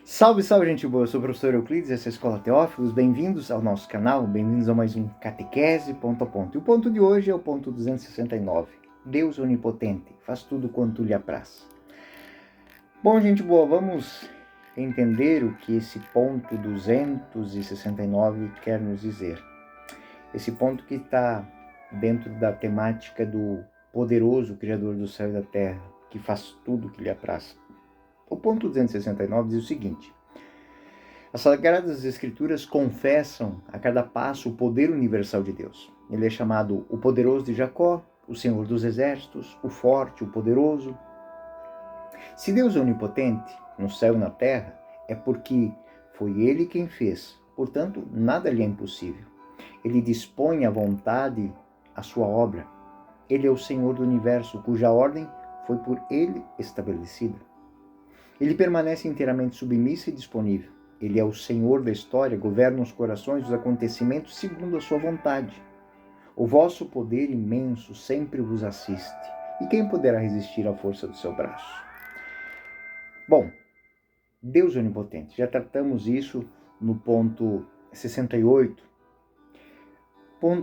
Salve, salve, gente boa! Eu sou o professor Euclides, essa é a Escola Teófilos. Bem-vindos ao nosso canal, bem-vindos a mais um Catequese ponto a ponto. E o ponto de hoje é o ponto 269. Deus onipotente, faz tudo quanto lhe apraz. Bom, gente boa, vamos entender o que esse ponto 269 quer nos dizer. Esse ponto que está dentro da temática do poderoso Criador do céu e da terra, que faz tudo o que lhe apraz. O ponto 269 diz o seguinte: as Sagradas Escrituras confessam a cada passo o poder universal de Deus. Ele é chamado o poderoso de Jacó, o Senhor dos exércitos, o forte, o poderoso. Se Deus é onipotente, no céu e na terra, é porque foi Ele quem fez. Portanto, nada lhe é impossível. Ele dispõe à vontade a sua obra. Ele é o Senhor do universo, cuja ordem foi por Ele estabelecida. Ele permanece inteiramente submisso e disponível. Ele é o Senhor da história, governa os corações, os acontecimentos segundo a sua vontade. O vosso poder imenso sempre vos assiste. E quem poderá resistir à força do seu braço? Bom, Deus é onipotente. Já tratamos isso no ponto 68.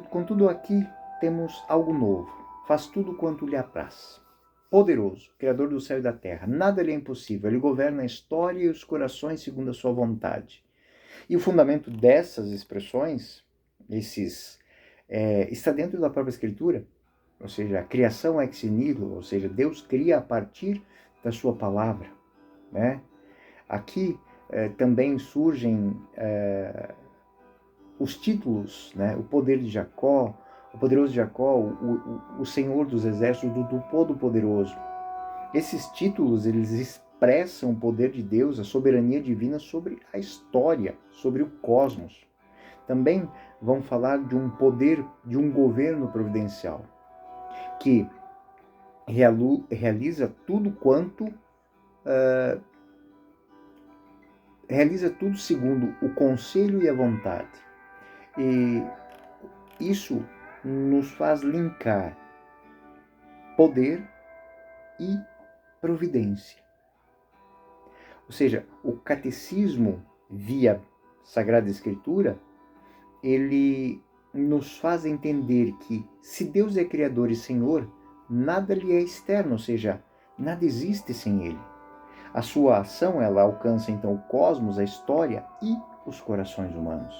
Contudo, aqui temos algo novo. Faz tudo quanto lhe apraz. Poderoso, Criador do céu e da terra. Nada lhe é impossível. Ele governa a história e os corações segundo a sua vontade. E o fundamento dessas expressões, está dentro da própria Escritura. Ou seja, a criação ex nihilo, ou seja, Deus cria a partir da sua palavra. Né? Aqui também surgem os títulos, né? O poder de Jacó, o poderoso Jacó, o Senhor dos exércitos, do Todo-Poderoso. Esses títulos, eles expressam o poder de Deus, a soberania divina sobre a história, sobre o cosmos. Também vão falar de um poder, de um governo providencial, que realiza tudo realiza tudo segundo o conselho e a vontade. E isso nos faz linkar poder e providência. Ou seja, o catecismo via Sagrada Escritura, ele nos faz entender que se Deus é Criador e Senhor, nada lhe é externo, ou seja, nada existe sem Ele. A sua ação, ela alcança então o cosmos, a história e os corações humanos.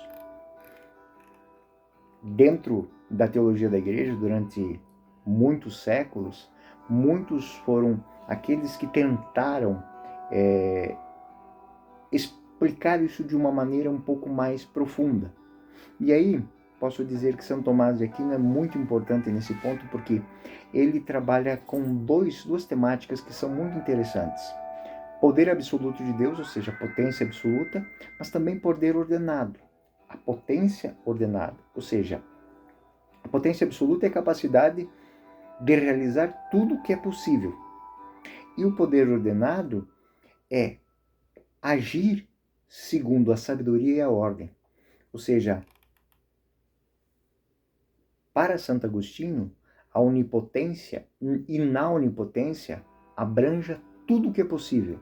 Dentro da teologia da Igreja, durante muitos séculos, muitos foram aqueles que tentaram explicar isso de uma maneira um pouco mais profunda. E aí, posso dizer que São Tomás de Aquino é muito importante nesse ponto, porque ele trabalha com duas temáticas que são muito interessantes. Poder absoluto de Deus, ou seja, potência absoluta, mas também poder ordenado. A potência ordenada, ou seja, a potência absoluta é a capacidade de realizar tudo o que é possível. E o poder ordenado é agir segundo a sabedoria e a ordem. Ou seja, para Santo Agostinho, a onipotência, e na onipotência, abranja tudo o que é possível.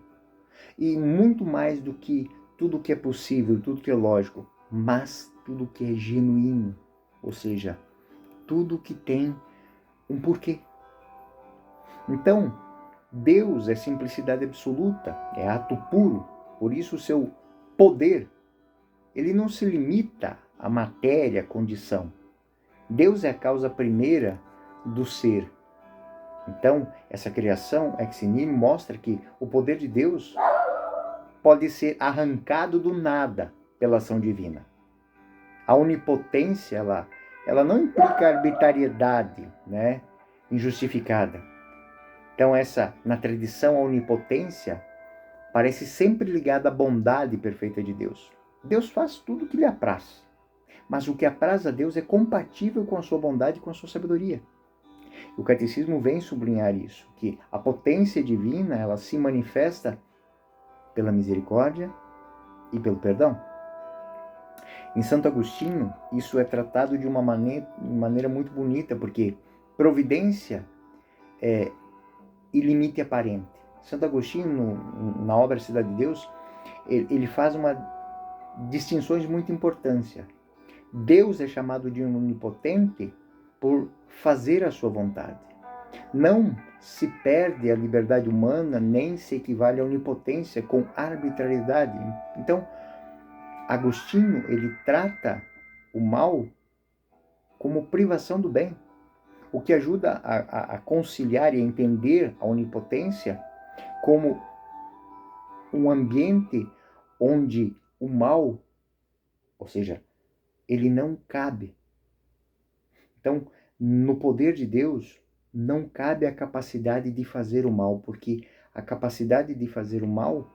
E muito mais do que tudo o que é possível, tudo que é lógico, mas tudo que é genuíno. Ou seja, tudo que tem um porquê. Então, Deus é simplicidade absoluta, é ato puro. Por isso o seu poder, ele não se limita à matéria, à condição. Deus é a causa primeira do ser. Então, essa criação ex nihilo mostra que o poder de Deus pode ser arrancado do nada pela ação divina. A onipotência, ela não implica arbitrariedade, né, injustificada. Então, na tradição, a onipotência parece sempre ligada à bondade perfeita de Deus. Deus faz tudo o que lhe apraz, mas o que apraz a Deus é compatível com a sua bondade e com a sua sabedoria. O catecismo vem sublinhar isso, que a potência divina, ela se manifesta pela misericórdia e pelo perdão. Em Santo Agostinho, isso é tratado de uma maneira muito bonita, porque providência é ilimite aparente. Santo Agostinho, na obra Cidade de Deus, Ele faz distinções de muita importância. Deus é chamado de onipotente por fazer a sua vontade. Não se perde a liberdade humana, nem se equivale à onipotência com arbitrariedade. Então, Agostinho, ele trata o mal como privação do bem, o que ajuda a conciliar e a entender a onipotência como um ambiente onde o mal, ou seja, ele não cabe. Então, no poder de Deus, não cabe a capacidade de fazer o mal, porque a capacidade de fazer o mal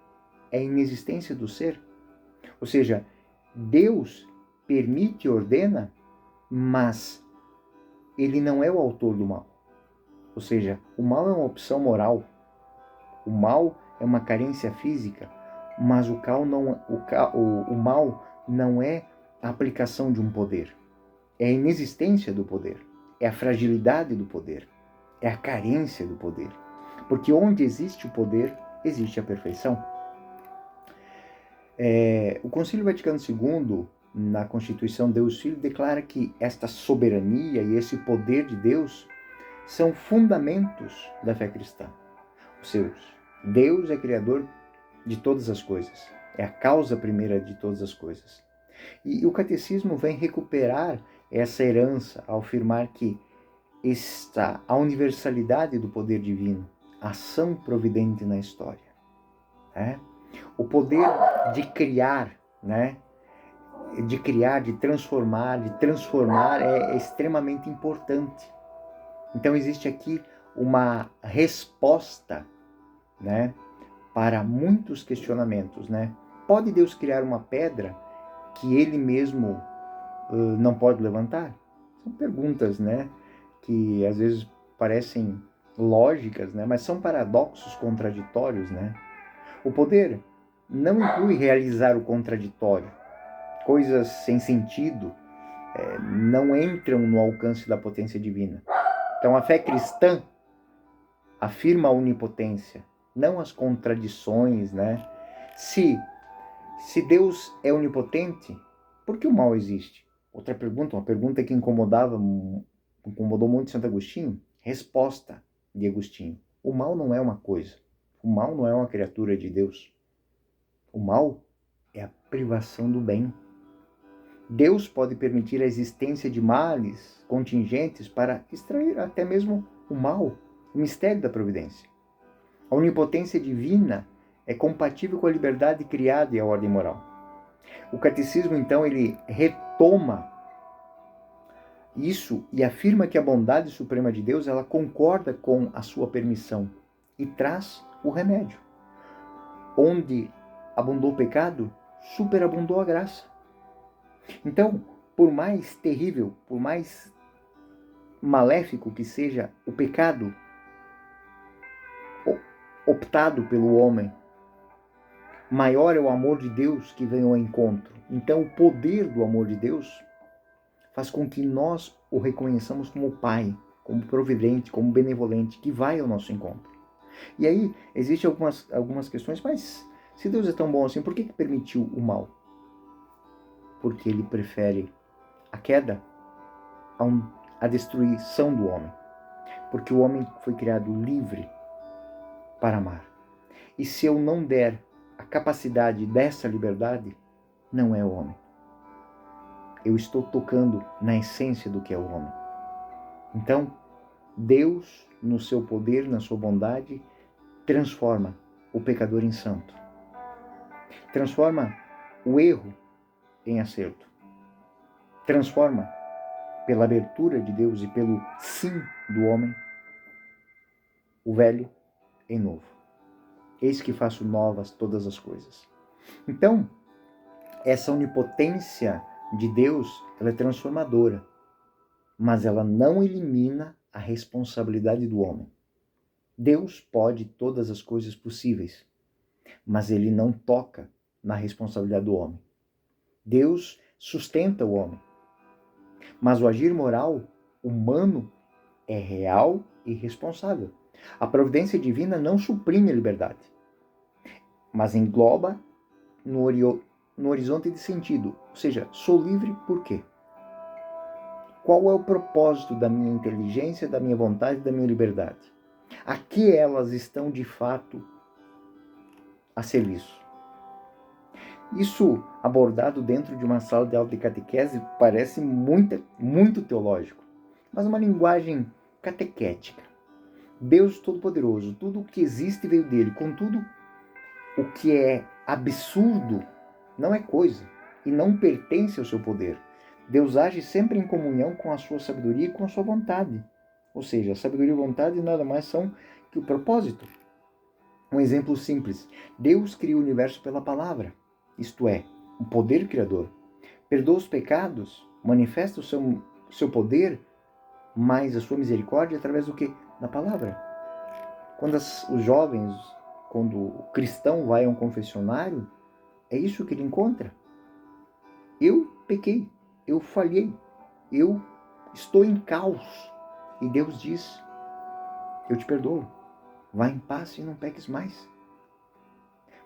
é a inexistência do ser. Ou seja, Deus permite e ordena, mas ele não é o autor do mal. Ou seja, o mal é uma opção moral. O mal é uma carência física, mas o mal não é a aplicação de um poder. É a inexistência do poder. É a fragilidade do poder. É a carência do poder. Porque onde existe o poder, existe a perfeição. O Concílio Vaticano II, na Constituição Deus Filho, declara que esta soberania e esse poder de Deus são fundamentos da fé cristã. Ou seja, Deus é criador de todas as coisas. É a causa primeira de todas as coisas. E o catecismo vem recuperar essa herança ao afirmar que está a universalidade do poder divino, a ação providente na história. O poder de criar, de criar, de transformar é extremamente importante. Então existe aqui uma resposta, para muitos questionamentos, Pode Deus criar uma pedra que ele mesmo não pode levantar? São perguntas, que às vezes parecem lógicas, mas são paradoxos contraditórios, O poder não inclui realizar o contraditório. Coisas sem sentido não entram no alcance da potência divina. Então a fé cristã afirma a onipotência, não as contradições, Se Deus é onipotente, por que o mal existe? Outra pergunta, uma pergunta que incomodou muito Santo Agostinho. Resposta de Agostinho: o mal não é uma coisa. O mal não é uma criatura de Deus. O mal é a privação do bem. Deus pode permitir a existência de males contingentes para extrair até mesmo o mal, o mistério da providência. A onipotência divina é compatível com a liberdade criada e a ordem moral. O catecismo, então, ele retoma isso e afirma que a bondade suprema de Deus, ela concorda com a sua permissão e traz o remédio. Onde abundou o pecado, superabundou a graça. Então, por mais terrível, por mais maléfico que seja o pecado optado pelo homem, maior é o amor de Deus que vem ao encontro. Então, o poder do amor de Deus faz com que nós o reconheçamos como Pai, como providente, como benevolente, que vai ao nosso encontro. E aí, existem algumas questões, mas se Deus é tão bom assim, por que permitiu o mal? Porque ele prefere a queda à destruição do homem. Porque o homem foi criado livre para amar. E se eu não der a capacidade dessa liberdade, não é o homem. Eu estou tocando na essência do que é o homem. Então, Deus, no seu poder, na sua bondade, transforma o pecador em santo. Transforma o erro em acerto. Transforma, pela abertura de Deus e pelo sim do homem, o velho em novo. Eis que faço novas todas as coisas. Então, essa onipotência de Deus, ela é transformadora, mas ela não elimina a responsabilidade do homem. Deus pode todas as coisas possíveis, mas ele não toca na responsabilidade do homem. Deus sustenta o homem, mas o agir moral humano é real e responsável. A providência divina não suprime a liberdade, mas engloba no horizonte de sentido. Ou seja, sou livre por quê? Qual é o propósito da minha inteligência, da minha vontade, da minha liberdade? A que elas estão de fato a serviço? Isso, abordado dentro de uma sala de aula de catequese, parece muito teológico, mas uma linguagem catequética. Deus Todo-Poderoso, tudo o que existe veio dele, contudo, o que é absurdo não é coisa e não pertence ao seu poder. Deus age sempre em comunhão com a sua sabedoria e com a sua vontade. Ou seja, a sabedoria e a vontade nada mais são que o propósito. Um exemplo simples. Deus criou o universo pela palavra, isto é, o poder criador. Perdoa os pecados, manifesta o seu poder, mas a sua misericórdia através do quê? Da palavra. Quando os jovens, quando o cristão vai a um confessionário, é isso que ele encontra. Eu pequei, eu falhei, eu estou em caos. E Deus diz, eu te perdoo, vá em paz e não peques mais.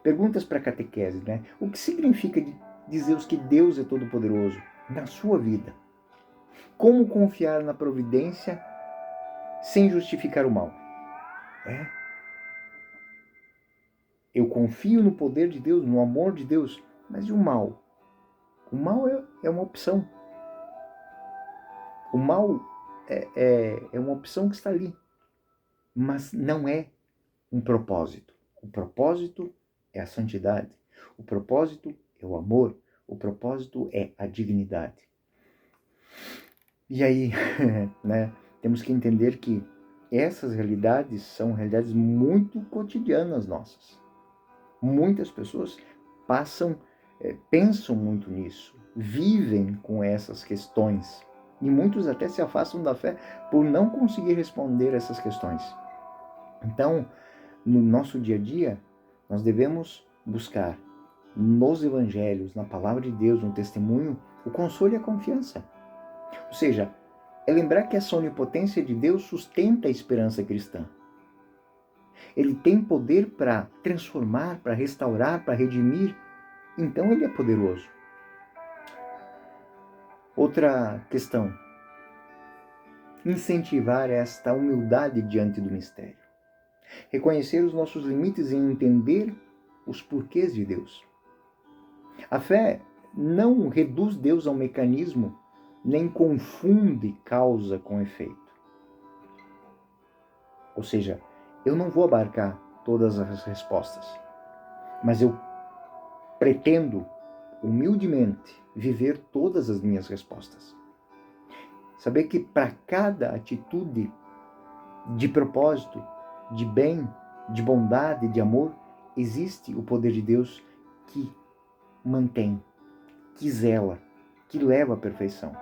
Perguntas para a catequese, né? O que significa dizer que Deus é todo-poderoso na sua vida? Como confiar na providência sem justificar o mal? Eu confio no poder de Deus, no amor de Deus, mas e o mal? O mal é uma opção. O mal é uma opção que está ali, mas não é um propósito. O propósito é a santidade. O propósito é o amor. O propósito é a dignidade. E aí, né, temos que entender que essas realidades são realidades muito cotidianas nossas. Muitas pessoas pensam muito nisso, vivem com essas questões. E muitos até se afastam da fé por não conseguir responder essas questões. Então, no nosso dia a dia, nós devemos buscar nos evangelhos, na palavra de Deus, no testemunho, o consolo e a confiança. Ou seja, é lembrar que essa onipotência de Deus sustenta a esperança cristã. Ele tem poder para transformar, para restaurar, para redimir. Então ele é poderoso. Outra questão. Incentivar esta humildade diante do mistério. Reconhecer os nossos limites e entender os porquês de Deus. A fé não reduz Deus a um mecanismo, nem confunde causa com efeito. Ou seja, eu não vou abarcar todas as respostas, mas eu pretendo, humildemente, viver todas as minhas respostas. Saber que para cada atitude de propósito, de bem, de bondade, de amor, existe o poder de Deus que mantém, que zela, que leva à perfeição.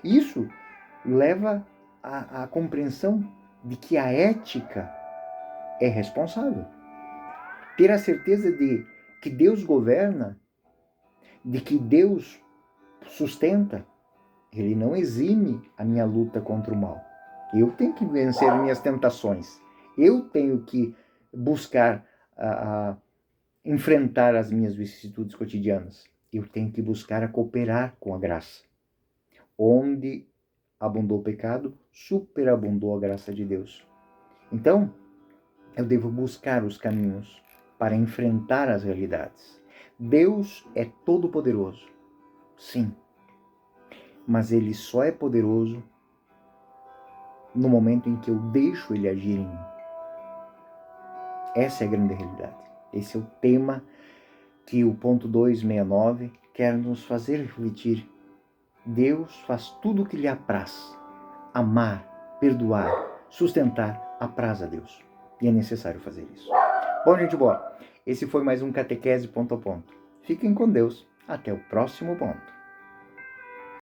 Isso leva à compreensão de que a ética é responsável. Ter a certeza de que Deus governa, de que Deus sustenta, Ele não exime a minha luta contra o mal. Eu tenho que vencer minhas tentações. Eu tenho que buscar enfrentar as minhas vicissitudes cotidianas. Eu tenho que buscar cooperar com a graça. Onde abundou o pecado, superabundou a graça de Deus. Então, eu devo buscar os caminhos para enfrentar as realidades. Deus é todo-poderoso, sim, mas Ele só é poderoso no momento em que eu deixo Ele agir em mim. Essa é a grande realidade. Esse é o tema que o ponto 269 quer nos fazer refletir. Deus faz tudo o que lhe apraz. Amar, perdoar, sustentar, apraz a Deus. E é necessário fazer isso. Bom, gente boa, esse foi mais um Catequese Ponto a Ponto. Fiquem com Deus. Até o próximo ponto.